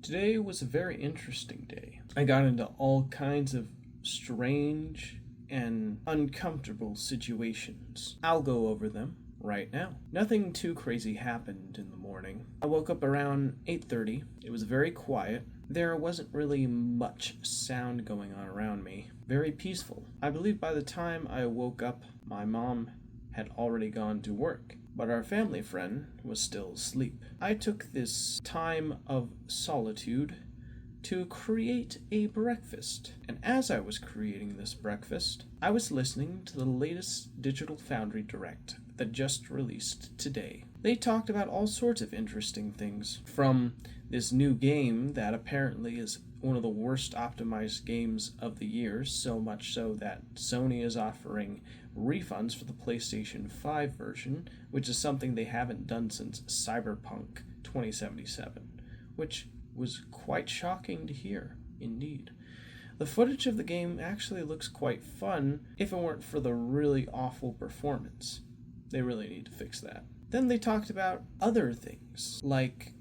Today was a very interesting day. I got into all kinds of strange and uncomfortable situations. I'll go over them right now. Nothing too crazy happened in the morning. I woke up around 8:30. It was very quiet. There wasn't really much sound going on around me. Very peaceful. I believe by the time I woke up, my mom had already gone to work, but our family friend was still asleep. I took this time of solitude to create a breakfast. And as I was creating this breakfast, I was listening to the latest Digital Foundry Direct that just released today. They talked about all sorts of interesting things, from this new game that apparently is one of the worst optimized games of the year, so much so that Sony is offering refunds for the PlayStation 5 version, which is something they haven't done since Cyberpunk 2077, which was quite shocking to hear, indeed. The footage of the game actually looks quite fun if it weren't for the really awful performance. They really need to fix that. Then they talked about other things, like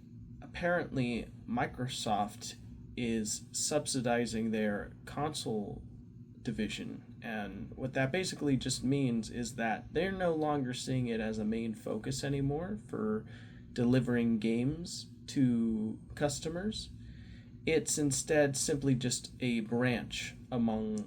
apparently Microsoft is subsidizing their console division, and what that basically just means is that they're no longer seeing it as a main focus anymore for delivering games to customers. It's instead simply just a branch among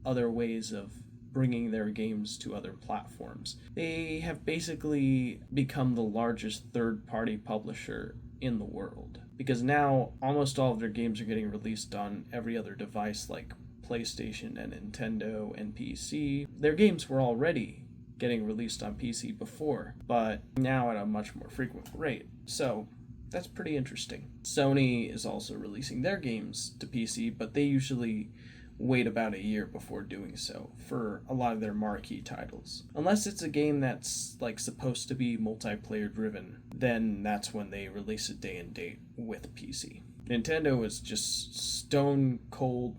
other ways of bringing their games to other platforms. They have basically become the largest third-party publisher in the world, because now almost all of their games are getting released on every other device like PlayStation and Nintendo and PC. Their games were already getting released on PC before, but now at a much more frequent rate. So that's pretty interesting. Sony is also releasing their games to PC, but they usually wait about a year before doing so for a lot of their marquee titles. Unless it's a game that's like supposed to be multiplayer driven, then that's when they release a day and date with PC. Nintendo is just stone cold,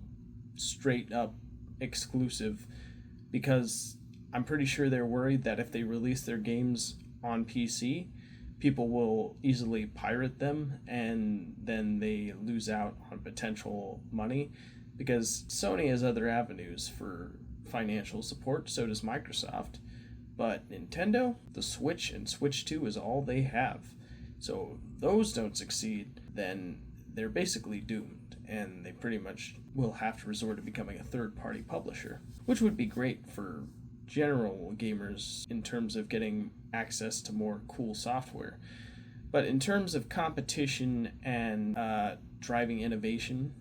straight up exclusive, because I'm pretty sure they're worried that if they release their games on PC, people will easily pirate them and then they lose out on potential money, because Sony has other avenues for financial support, so does Microsoft. But Nintendo, the Switch and Switch 2 is all they have. So if those don't succeed, then they're basically doomed, and they pretty much will have to resort to becoming a third-party publisher, which would be great for general gamers in terms of getting access to more cool software. But in terms of competition and driving innovation,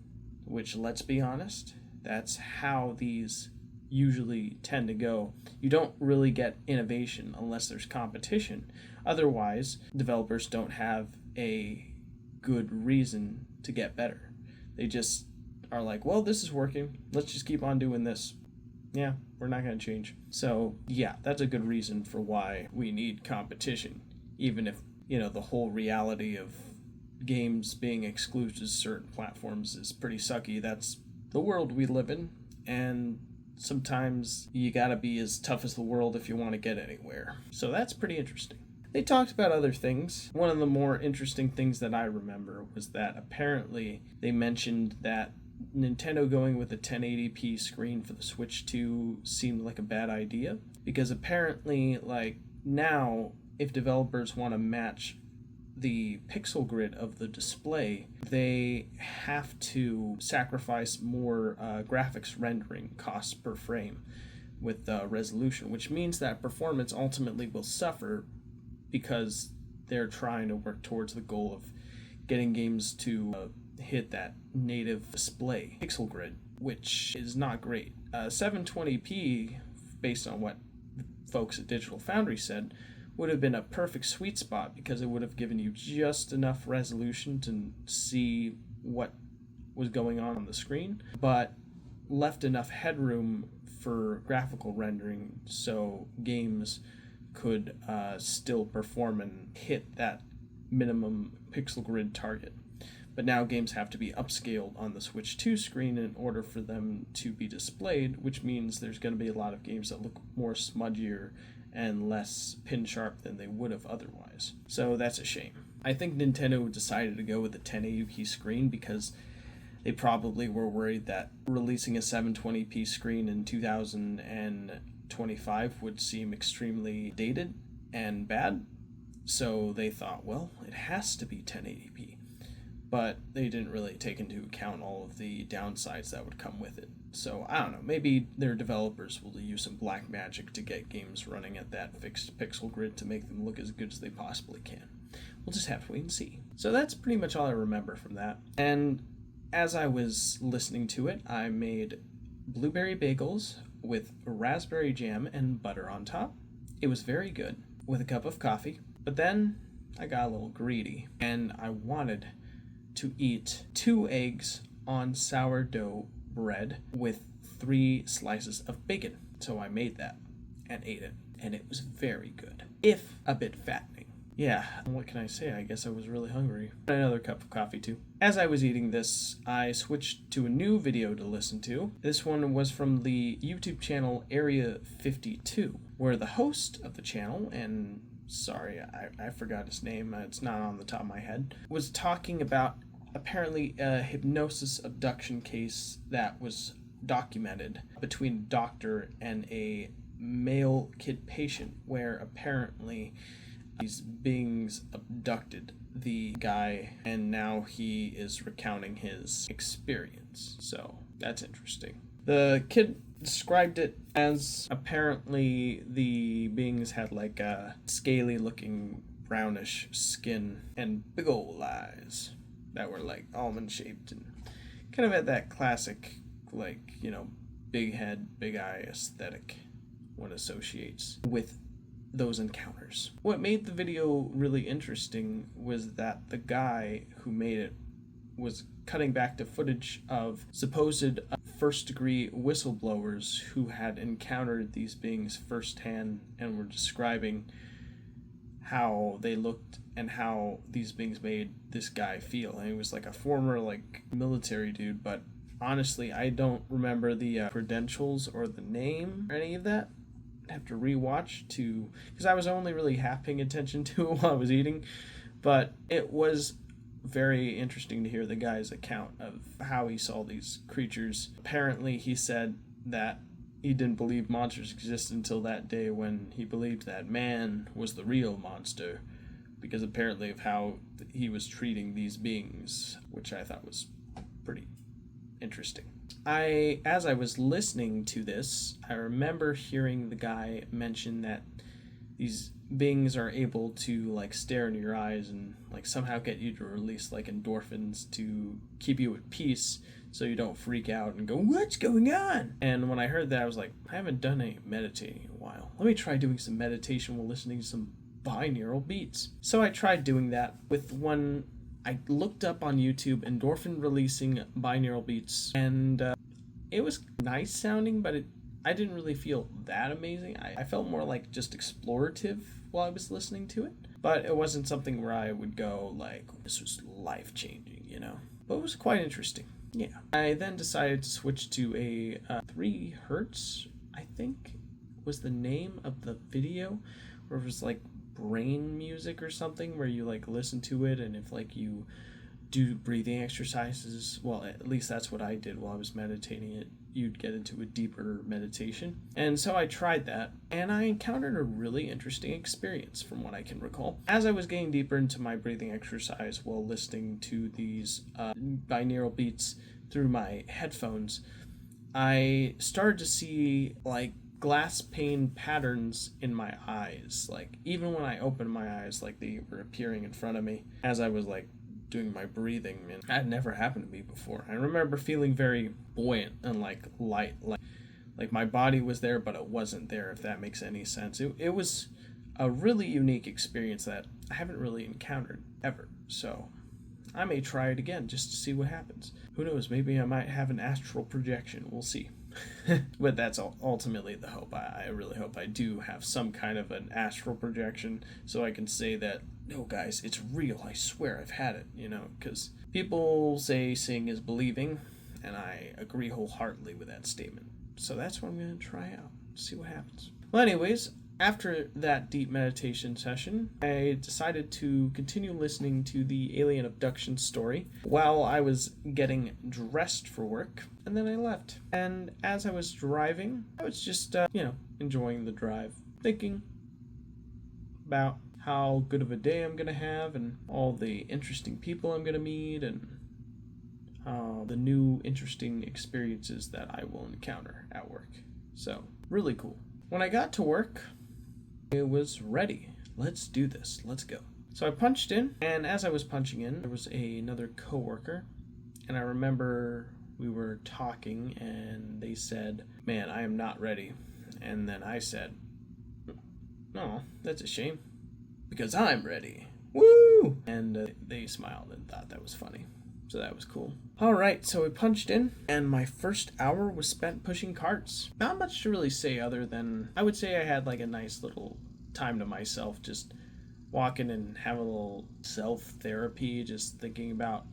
which, let's be honest, that's how these usually tend to go. You don't really get innovation unless there's competition. Otherwise, developers don't have a good reason to get better. They just are like, well, this is working, let's just keep on doing this. Yeah, we're not going to change. So yeah, that's a good reason for why we need competition, even if, the whole reality of games being exclusive to certain platforms is pretty sucky. That's the world we live in, and sometimes you gotta be as tough as the world if you want to get anywhere. So that's pretty interesting. They talked about other things. One of the more interesting things that I remember was that apparently they mentioned that Nintendo going with a 1080p screen for the Switch 2 seemed like a bad idea, because apparently, like, now if developers want to match the pixel grid of the display, they have to sacrifice more graphics rendering costs per frame with resolution, which means that performance ultimately will suffer, because they're trying to work towards the goal of getting games to hit that native display pixel grid, which is not great. 720p, based on what folks at Digital Foundry said, would have been a perfect sweet spot, because it would have given you just enough resolution to see what was going on the screen, but left enough headroom for graphical rendering so games could still perform and hit that minimum pixel grid target. But now games have to be upscaled on the Switch 2 screen in order for them to be displayed, which means there's going to be a lot of games that look more smudgier and less pin sharp than they would have otherwise. So that's a shame. I think Nintendo decided to go with a 1080p screen because they probably were worried that releasing a 720p screen in 2025 would seem extremely dated and bad. So they thought, well, it has to be 1080p. But they didn't really take into account all of the downsides that would come with it. So I don't know, maybe their developers will use some black magic to get games running at that fixed pixel grid to make them look as good as they possibly can. We'll just have to wait and see. So that's pretty much all I remember from that. And as I was listening to it, I made blueberry bagels with raspberry jam and butter on top. It was very good, with a cup of coffee. But then I got a little greedy, and I wanted to eat 2 eggs on sourdough bread with 3 slices of bacon. So I made that and ate it, and it was very good, if a bit fattening. Yeah, what can I say? I guess I was really hungry. Another cup of coffee too. As I was eating this, I switched to a new video to listen to. This one was from the YouTube channel Area 52, where the host of the channel, and sorry, I forgot his name, it's not on the top of my head, was talking about apparently a hypnosis abduction case that was documented between a doctor and a male kid patient, where apparently these beings abducted the guy and now he is recounting his experience. So that's interesting. The kid described it as apparently the beings had like a scaly looking brownish skin and big old eyes that were like almond shaped and kind of had that classic, like, you know, big head, big eye aesthetic one associates with those encounters. What made the video really interesting was that the guy who made it was cutting back to footage of supposed first-degree whistleblowers who had encountered these beings firsthand and were describing how they looked and how these beings made this guy feel. And he was like a former like military dude, but honestly I don't remember the credentials or the name or any of that. I'd have to rewatch to, because I was only really half paying attention to it while I was eating, but it was very interesting to hear the guy's account of how he saw these creatures. Apparently he said that he didn't believe monsters existed until that day when he believed that man was the real monster, because apparently of how he was treating these beings, which I thought was pretty interesting. As I was listening to this, I remember hearing the guy mention that these beings are able to like stare into your eyes and like somehow get you to release like endorphins to keep you at peace so you don't freak out and go, what's going on? And when I heard that, I was like, I haven't done any meditating in a while. Let me try doing some meditation while listening to some binaural beats. So I tried doing that with one. I looked up on YouTube endorphin releasing binaural beats, and it was nice sounding, but I didn't really feel that amazing. I felt more like just explorative while I was listening to it, but it wasn't something where I would go like, this was life-changing, you know? But it was quite interesting. Yeah. I then decided to switch to a 3 Hertz, I think was the name of the video, where it was like brain music or something, where you like listen to it, and if like you do breathing exercises, well, at least that's what I did while I was meditating, it you'd get into a deeper meditation. And so I tried that, and I encountered a really interesting experience from what I can recall. As I was getting deeper into my breathing exercise while listening to these binaural beats through my headphones, I started to see like glass pane patterns in my eyes. Like even when I opened my eyes, like they were appearing in front of me as I was like doing my breathing, and that had never happened to me before. I remember feeling very buoyant and like light, like my body was there but it wasn't there, if that makes any sense. It was a really unique experience that I haven't really encountered ever, so I may try it again just to see what happens. Who knows, maybe I might have an astral projection, we'll see. But that's ultimately the hope. I really hope I do have some kind of an astral projection so I can say that, no guys, it's real, I swear I've had it, you know, because people say seeing is believing, and I agree wholeheartedly with that statement. So that's what I'm going to try out, see what happens. Well, anyways, After that deep meditation session, I decided to continue listening to the alien abduction story while I was getting dressed for work, and then I left. And as I was driving, I was just, enjoying the drive, thinking about how good of a day I'm going to have and all the interesting people I'm going to meet and the new interesting experiences that I will encounter at work. So, really cool. When I got to work, it was ready. Let's do this. Let's go. So I punched in, and as I was punching in, there was another coworker, and I remember we were talking, and they said, "Man, I am not ready." And then I said, "No, that's a shame, because I'm ready. Woo!" And they smiled and thought that was funny. So that was cool. Alright, so I punched in, and my first hour was spent pushing carts. Not much to really say other than, I would say I had like a nice little time to myself, just walking and having a little self-therapy, just thinking about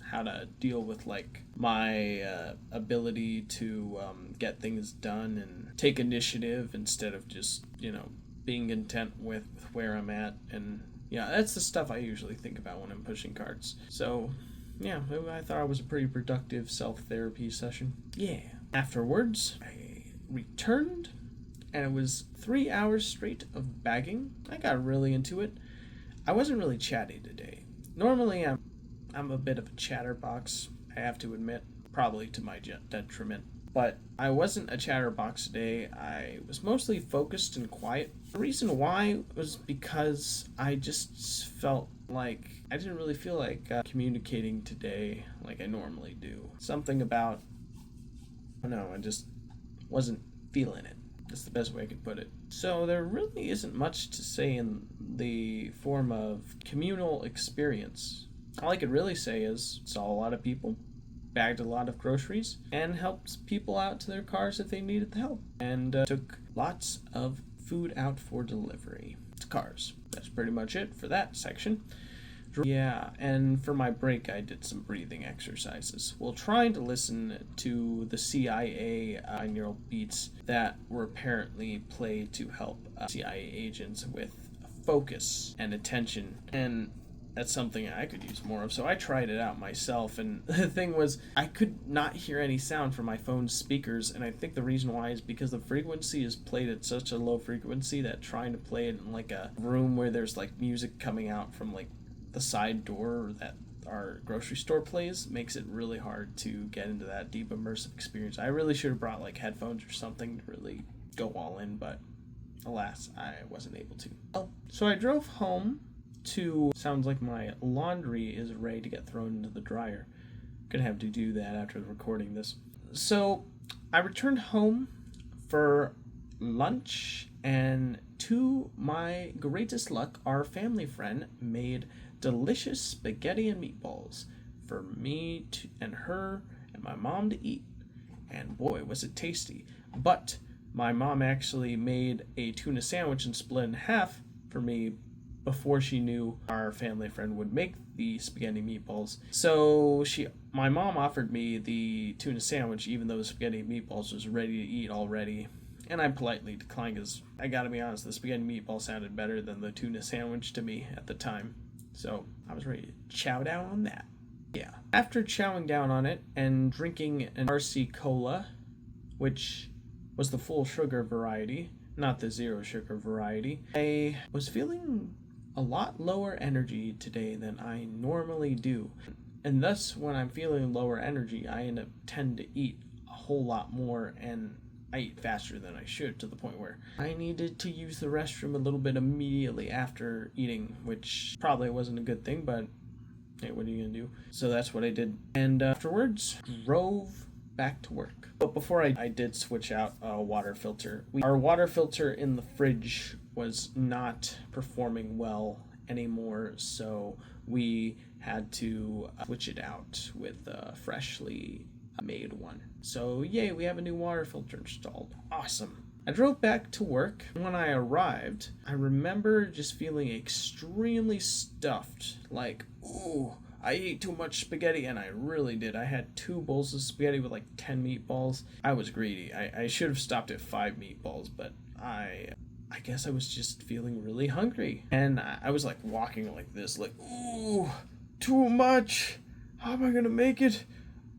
how to deal with like my ability to get things done and take initiative instead of just, being content with where I'm at. And yeah, that's the stuff I usually think about when I'm pushing carts. So yeah, I thought it was a pretty productive self-therapy session. Yeah. Afterwards, I returned, and it was 3 hours straight of bagging. I got really into it. I wasn't really chatty today. Normally, I'm a bit of a chatterbox, I have to admit, probably to my detriment. But I wasn't a chatterbox today. I was mostly focused and quiet. The reason why was because I just felt like I didn't really feel like communicating today like I normally do. Something about, I just wasn't feeling it. That's the best way I could put it. So there really isn't much to say in the form of communal experience. All I could really say is saw a lot of people, bagged a lot of groceries, and helped people out to their cars if they needed the help, and took lots of food out for delivery to cars. That's pretty much it for that section. Yeah, and for my break, I did some breathing exercises while trying to listen to the CIA binaural beats that were apparently played to help CIA agents with focus and attention. And that's something I could use more of, so I tried it out myself, and the thing was, I could not hear any sound from my phone's speakers, and I think the reason why is because the frequency is played at such a low frequency that trying to play it in like a room where there's like music coming out from like the side door that our grocery store plays makes it really hard to get into that deep immersive experience. I really should have brought like headphones or something to really go all in, but alas, I wasn't able to. So I drove home to, sounds like my laundry is ready to get thrown into the dryer. Gonna have to do that after recording this. So I returned home for lunch, and to my greatest luck, our family friend made delicious spaghetti and meatballs for me and her and my mom to eat. And boy, was it tasty. But my mom actually made a tuna sandwich and split it in half for me before she knew our family friend would make the spaghetti meatballs. So my mom offered me the tuna sandwich even though the spaghetti meatballs was ready to eat already. And I politely declined because I gotta be honest, the spaghetti meatball sounded better than the tuna sandwich to me at the time. So I was ready to chow down on that. Yeah. After chowing down on it and drinking an RC Cola, which was the full sugar variety, not the zero sugar variety, I was feeling a lot lower energy today than I normally do. And thus, when I'm feeling lower energy, I tend to eat a whole lot more, and I eat faster than I should, to the point where I needed to use the restroom a little bit immediately after eating, which probably wasn't a good thing, but hey, what are you gonna do? So that's what I did. And afterwards, drove back to work. But before I did switch out a water filter. Our water filter in the fridge was not performing well anymore, so we had to switch it out with a freshly made one. So yay, we have a new water filter installed. Awesome. I drove back to work. When I arrived, I remember just feeling extremely stuffed. Like, ooh, I ate too much spaghetti, and I really did. I had 2 bowls of spaghetti with like 10 meatballs. I was greedy. I should have stopped at 5 meatballs, but I I guess I was just feeling really hungry. And I was like walking like this, like, ooh, too much. How am I going to make it?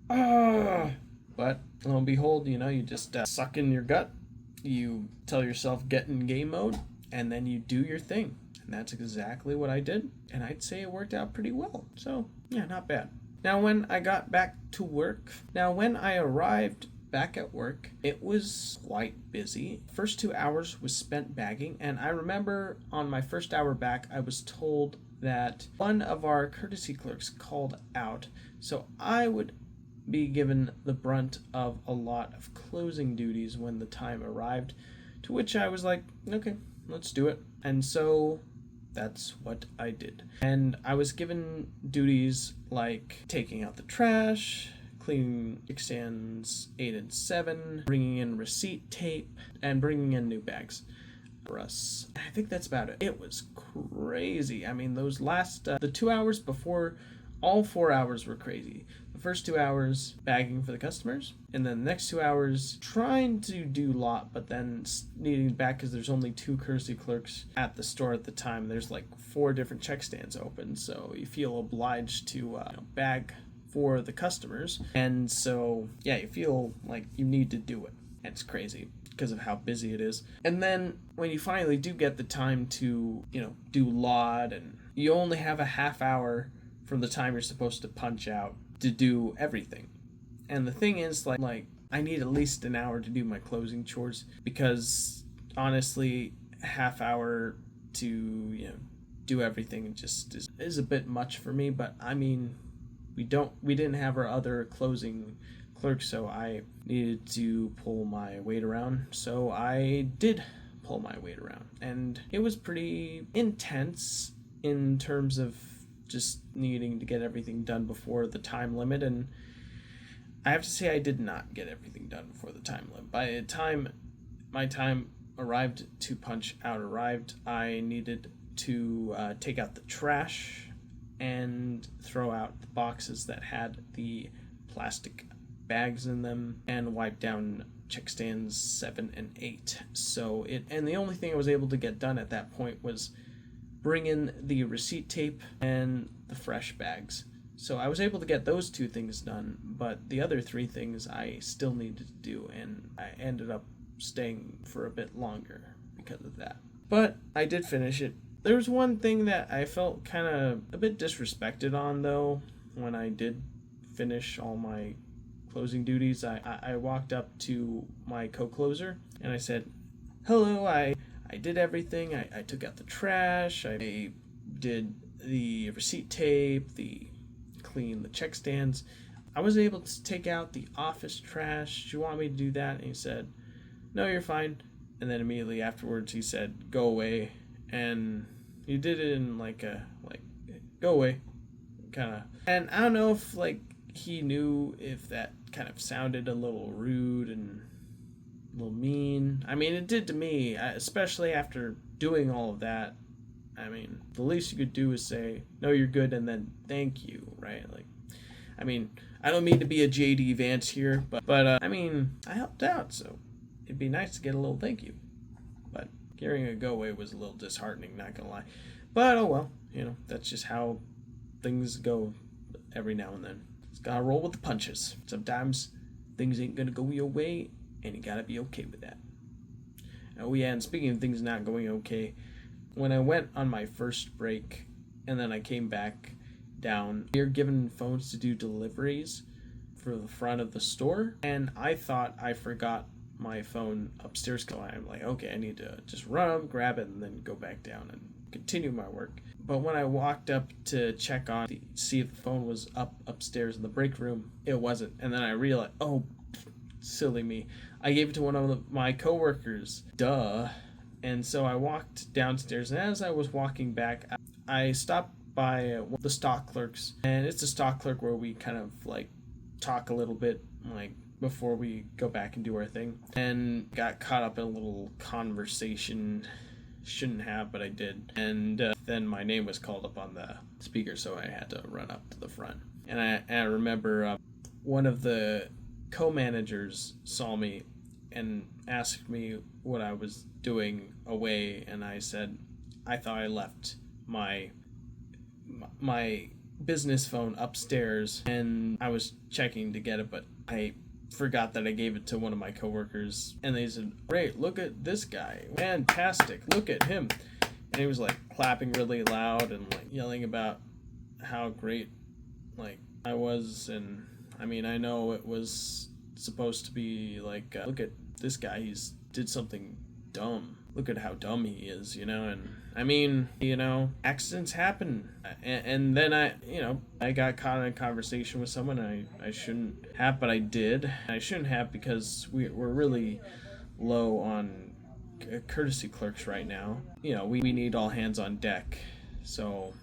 Ah. But lo and behold, you just suck in your gut. You tell yourself get in game mode, and then you do your thing. And that's exactly what I did. And I'd say it worked out pretty well. So, yeah, not bad. Now, when I arrived back at work, it was quite busy. First 2 hours was spent bagging, and I remember on my first hour back, I was told that one of our courtesy clerks called out, so I would be given the brunt of a lot of closing duties when the time arrived, to which I was like, okay, let's do it. And so that's what I did. And I was given duties like taking out the trash, cleaning kickstands 8 and 7, bringing in receipt tape, and bringing in new bags for us. I think that's about it. It was crazy. I mean, those last, the 2 hours before, all 4 hours were crazy. The first 2 hours bagging for the customers, and then the next 2 hours trying to do lot, but then needing back because there's only 2 courtesy clerks at the store at the time. There's like 4 different check stands open, so you feel obliged to bag for the customers, and so yeah, you feel like you need to do it, and it's crazy because of how busy it is. And then when you finally do get the time to do lot, and you only have a half hour from the time you're supposed to punch out to do everything. And the thing is, like I need at least an hour to do my closing chores, because honestly, a half hour to do everything just is a bit much for me. But I mean, we didn't have our other closing clerk, so I needed to pull my weight around. So I did pull my weight around, and it was pretty intense in terms of just needing to get everything done before the time limit. And I have to say, I did not get everything done before the time limit. By the time my time to punch out arrived, I needed to take out the trash and throw out the boxes that had the plastic bags in them, and wipe down check stands 7 and 8. And the only thing I was able to get done at that point was bring in the receipt tape and the fresh bags. So I was able to get those 2 things done, but the other 3 things I still needed to do, and I ended up staying for a bit longer because of that. But I did finish it. There was one thing that I felt kind of a bit disrespected on, though, when I did finish all my closing duties. I walked up to my co-closer and I said, hello, I did everything. I took out the trash. I did the receipt tape, clean the check stands. I was able to take out the office trash. Do you want me to do that? And he said, no, you're fine. And then immediately afterwards he said, go away. And he did it in go away kind of. And I don't know if he knew if that kind of sounded a little rude and a little mean. I mean, it did to me, especially after doing all of that. I mean, the least you could do is say, no, you're good, and then thank you, right? I mean, I don't mean to be a J.D. Vance here, but I mean, I helped out, so it'd be nice to get a little thank you. But hearing a go away was a little disheartening, not gonna lie. But oh well, that's just how things go every now and then. Just gotta roll with the punches. Sometimes things ain't gonna go your way, and you gotta be okay with that. Oh yeah, and speaking of things not going okay, when I went on my first break and then I came back down, we were given phones to do deliveries for the front of the store, and I thought I forgot my phone upstairs. So I'm like, okay, I need to just run up, grab it, and then go back down and continue my work. But when I walked up to check on, see if the phone was upstairs in the break room, it wasn't. And then I realized, oh, silly me, I gave it to one of my coworkers. Duh. And so I walked downstairs, and as I was walking back, I stopped by the stock clerks. And it's a stock clerk where we kind of talk a little bit before we go back and do our thing. And got caught up in a little conversation. Shouldn't have, but I did. And then my name was called up on the speaker, so I had to run up to the front. And I remember one of the co-managers saw me and asked me what I was doing away, and I said I thought I left my business phone upstairs, and I was checking to get it, but I forgot that I gave it to one of my coworkers, and they said, "Great, look at this guy, fantastic, look at him," and he was like clapping really loud and like yelling about how great like I was. And I mean, I know it was supposed to be like, look at this guy, he's did something dumb, look at how dumb he is, and I mean, accidents happen, and then I got caught in a conversation with someone I shouldn't have, but I did. I shouldn't have, because we're really low on courtesy clerks right now. We need all hands on deck, so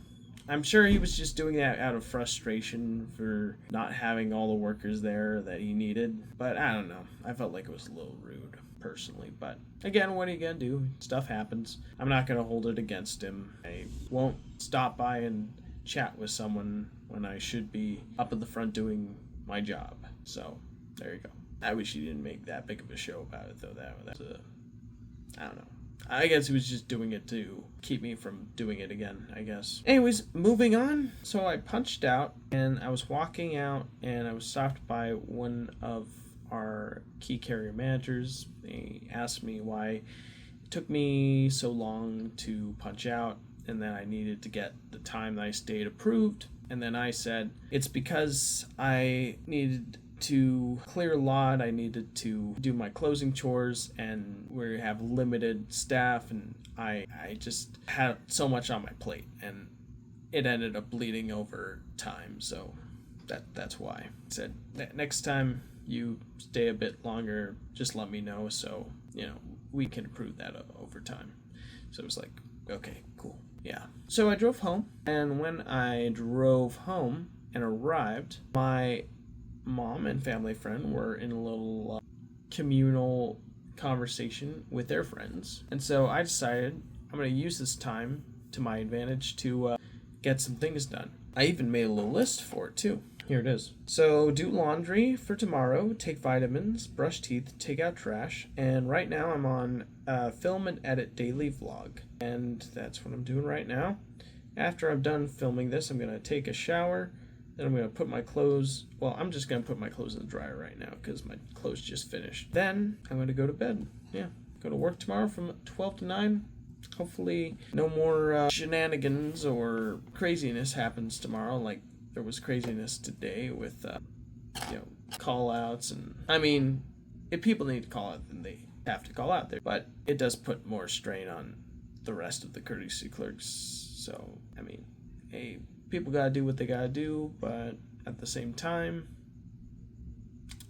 I'm sure he was just doing that out of frustration for not having all the workers there that he needed, but I don't know, I felt like it was a little rude personally. But again, what are you gonna do? Stuff happens. I'm not gonna hold it against him. I won't stop by and chat with someone when I should be up at the front doing my job. So there you go. I wish he didn't make that big of a show about it, though. That's I don't know. I guess he was just doing it to keep me from doing it again, I guess. Anyways, moving on. So I punched out, and I was walking out, and I was stopped by one of our key carrier managers. They asked me why it took me so long to punch out, and then I needed to get the time that I stayed approved. And then I said, it's because I needed to clear a lot, I needed to do my closing chores, and we have limited staff, and I just had so much on my plate, and it ended up bleeding over time. So that's why I said, next time you stay a bit longer, just let me know, so we can approve that over time. So it was like, okay, cool. Yeah. So I drove home, and when I drove home and arrived, my mom and family friend were in a little communal conversation with their friends, and so I decided I'm going to use this time to my advantage to get some things done. I even made a little list for it too. Here it is. So do laundry for tomorrow, take vitamins, brush teeth, take out trash, and right now I'm on film and edit daily vlog, and that's what I'm doing right now. After I'm done filming this, I'm going to take a shower. Then I'm going to put my clothes, I'm just going to put my clothes in the dryer right now because my clothes just finished. Then I'm going to go to bed. Yeah, go to work tomorrow from 12 to 9. Hopefully no more shenanigans or craziness happens tomorrow, like there was craziness today with, call-outs. And, I mean, if people need to call out, then they have to call out there. But it does put more strain on the rest of the courtesy clerks. So, I mean, hey, people gotta do what they gotta do, but at the same time,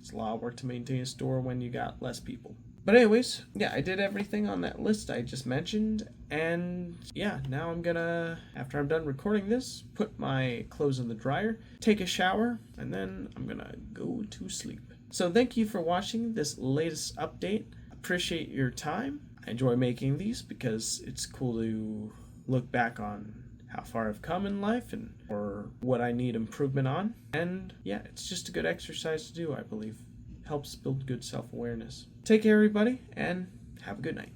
it's a lot of work to maintain a store when you got less people. But anyways, yeah, I did everything on that list I just mentioned, and yeah, now I'm gonna, after I'm done recording this, put my clothes in the dryer, take a shower, and then I'm gonna go to sleep. So thank you for watching this latest update. Appreciate your time. I enjoy making these because it's cool to look back on how far I've come in life and or what I need improvement on. And yeah, it's just a good exercise to do, I believe. Helps build good self-awareness. Take care, everybody, and have a good night.